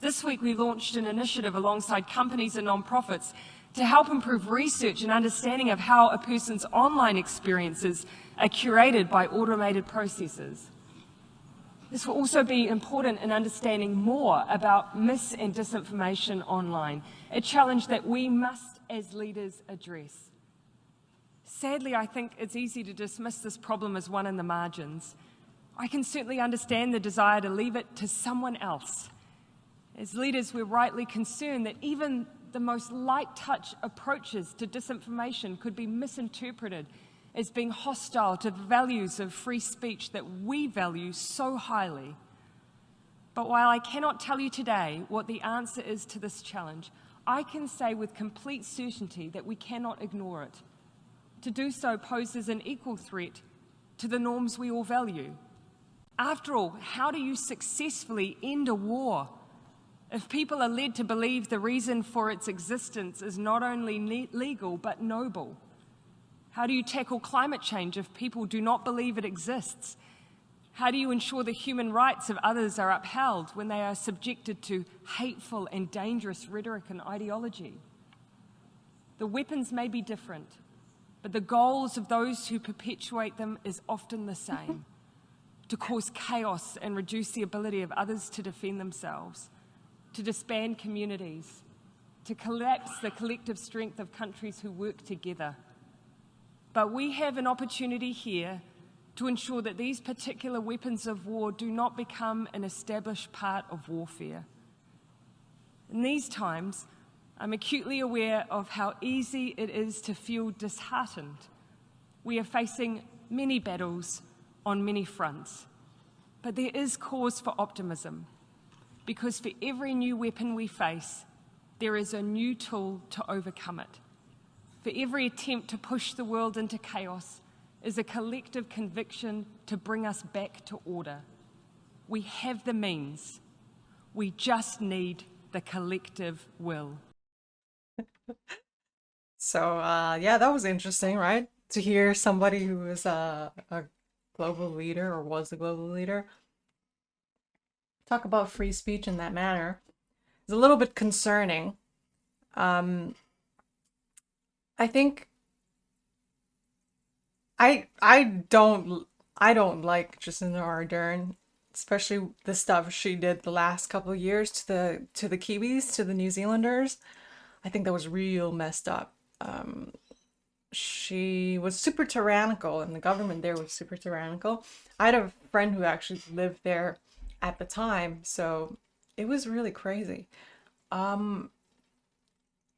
This week we launched an initiative alongside companies and non-profits to help improve research and understanding of how a person's online experiences are curated by automated processes. This will also be important in understanding more about mis- and disinformation online, a challenge that we must, as leaders, address. Sadly, I think it's easy to dismiss this problem as one in the margins. I can certainly understand the desire to leave it to someone else. As leaders, we're rightly concerned that even the most light-touch approaches to disinformation could be misinterpreted as being hostile to the values of free speech that we value so highly. But while I cannot tell you today what the answer is to this challenge, I can say with complete certainty that we cannot ignore it. To do so poses an equal threat to the norms we all value. After all, how do you successfully end a war if people are led to believe the reason for its existence is not only legal but noble? How do you tackle climate change if people do not believe it exists? How do you ensure the human rights of others are upheld when they are subjected to hateful and dangerous rhetoric and ideology? The weapons may be different, but the goals of those who perpetuate them is often the same: to cause chaos and reduce the ability of others to defend themselves, to disband communities, to collapse the collective strength of countries who work together. But we have an opportunity here to ensure that these particular weapons of war do not become an established part of warfare. In these times, I'm acutely aware of how easy it is to feel disheartened. We are facing many battles on many fronts, but there is cause for optimism, because for every new weapon we face, there is a new tool to overcome it. For every attempt to push the world into chaos is a collective conviction to bring us back to order. We have the means. We just need the collective will. So, yeah, that was interesting, right? To hear somebody who is a global leader or was a global leader talk about free speech in that manner. It's a little bit concerning. I think I don't like Jacinda Ardern, especially the stuff she did the last couple of years to the Kiwis, to the New Zealanders. I think that was real messed up. She was super tyrannical, and the government there was super tyrannical. I had a friend who actually lived there at the time, so it was really crazy.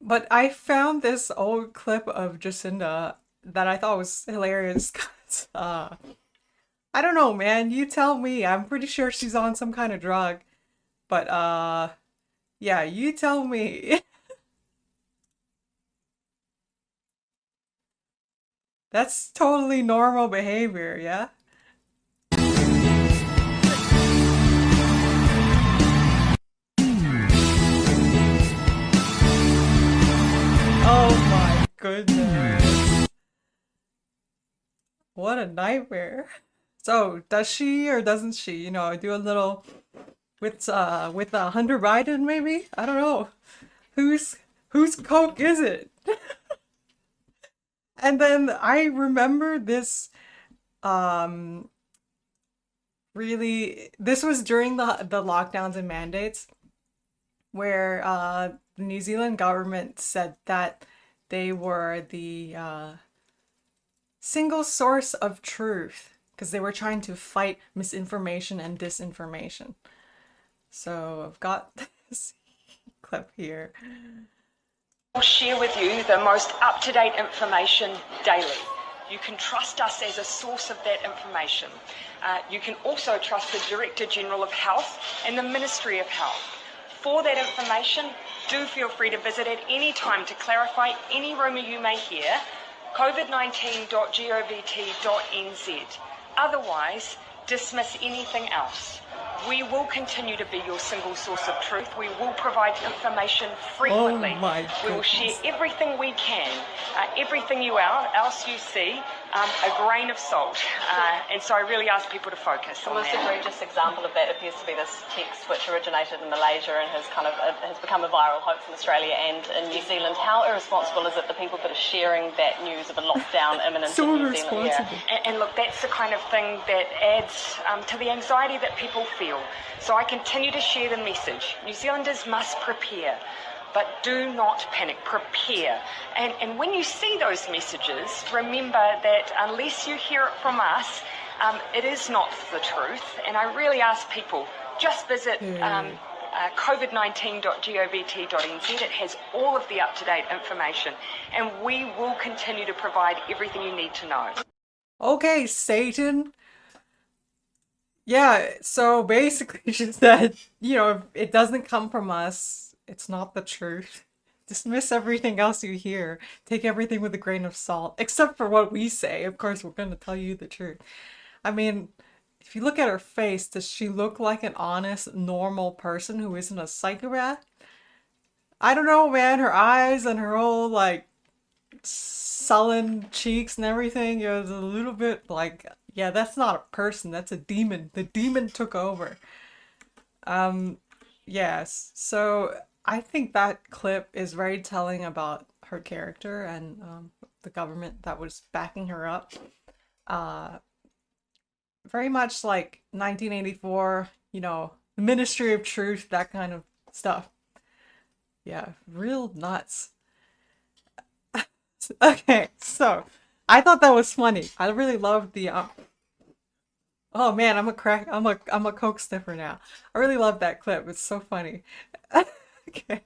But I found this old clip of Jacinda that I thought was hilarious. 'Cause, I don't know, man. You tell me. I'm pretty sure she's on some kind of drug. But yeah, you tell me. That's totally normal behavior, yeah? Oh my goodness. What a nightmare. So, does she or doesn't she, do a little with Hunter Biden maybe? I don't know. Whose coke is it? And then I remember this um really, this was during the lockdowns and mandates, where the New Zealand government said that they were the single source of truth because they were trying to fight misinformation and disinformation. So I've got this clip here. We'll share with you the most up-to-date information daily. You can trust us as a source of that information. You can also trust the Director General of Health and the Ministry of Health. For that information, do feel free to visit at any time to clarify any rumour you may hear, covid19.govt.nz. Otherwise, dismiss anything else. We will continue to be your single source of truth. We will provide information Oh frequently. my We will share goodness. everything we can, everything else you see, a grain of salt. And so I really ask people to focus The on most that. egregious example of that appears to be this text which originated in Malaysia and has become a viral hoax in Australia and in New Zealand. How irresponsible is it the people that are sharing that news of a lockdown imminent So in New Zealand? irresponsible. And look, that's the kind of thing that adds to the anxiety that people feel. So I continue to share the message. New Zealanders must prepare, but do not panic. Prepare. And when you see those messages, remember that unless you hear it from us, it is not the truth. And I really ask people, just visit covid19.govt.nz. It has all of the up-to-date information, and we will continue to provide everything you need to know. Okay, Satan. Yeah, so basically she said, if it doesn't come from us, it's not the truth. Dismiss everything else you hear. Take everything with a grain of salt, except for what we say. Of course, we're going to tell you the truth. I mean, if you look at her face, does she look like an honest, normal person who isn't a psychopath? I don't know, man. Her eyes and her whole, sullen cheeks and everything, it was a little bit like, yeah, that's not a person, that's a demon. The demon took over. Yes, so I think that clip is very telling about her character and the government that was backing her up. Very much like 1984, the Ministry of Truth, that kind of stuff. Yeah, real nuts. Okay, so I thought that was funny. I really loved the oh man, I'm a coke sniffer now. I really love that clip. It's so funny. Okay.